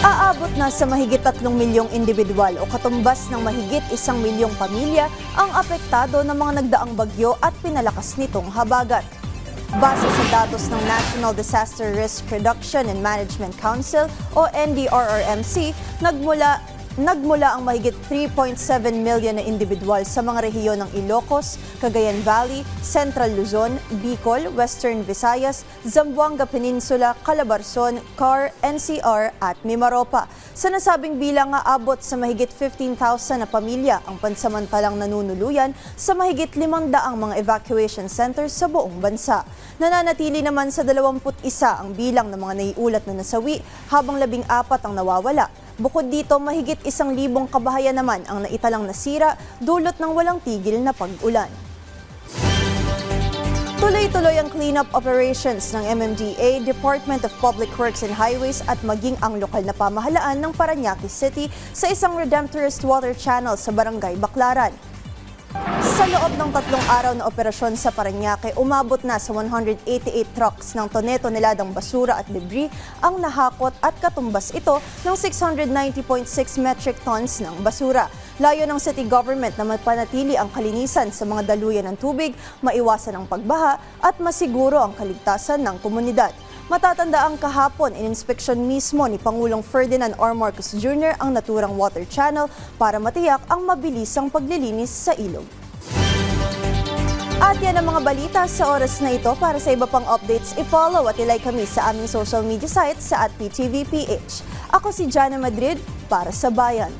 Aabot na sa mahigit 3 milyong individual o katumbas ng mahigit 1 milyong pamilya ang apektado ng mga nagdaang bagyo at pinalakas nitong habagat. Base sa datos ng National Disaster Risk Reduction and Management Council o NDRRMC, nagmula ang mahigit 3.7 million na individual sa mga rehiyon ng Ilocos, Cagayan Valley, Central Luzon, Bicol, Western Visayas, Zamboanga Peninsula, Calabarzon, CAR, NCR at Mimaropa. Sa nasabing bilang, aabot sa mahigit 15,000 na pamilya ang pansamantalang nanunuluyan sa mahigit 500 mga evacuation centers sa buong bansa. Nananatili naman sa 21 ang bilang ng mga naiulat na nasawi habang 14 ang nawawala. Bukod dito, mahigit 1,000 kabahayan naman ang naitalang nasira dulot ng walang tigil na pag-ulan. Tuloy-tuloy ang cleanup operations ng MMDA, Department of Public Works and Highways at maging ang lokal na pamahalaan ng Parañaque City sa isang Redemptorist water channel sa Barangay Baclaran. Sa loob ng 3 araw na operasyon sa Parañaque, umabot na sa 188 trucks ng tone-toneladang basura at debris ang nahakot at katumbas ito ng 690.6 metric tons ng basura. Layo ng city government na mapanatili ang kalinisan sa mga daluyan ng tubig, maiwasan ang pagbaha at masiguro ang kaligtasan ng komunidad. Matatanda ang kahapon, ininspeksyon mismo ni Pangulong Ferdinand R. Marcos Jr. ang naturang water channel para matiyak ang mabilisang paglilinis sa ilog. At yan ang mga balita sa oras na ito. Para sa iba pang updates, i-follow at ilike kami sa aming social media sites sa @PTVPH. Ako si Jana Madrid para sa Bayan.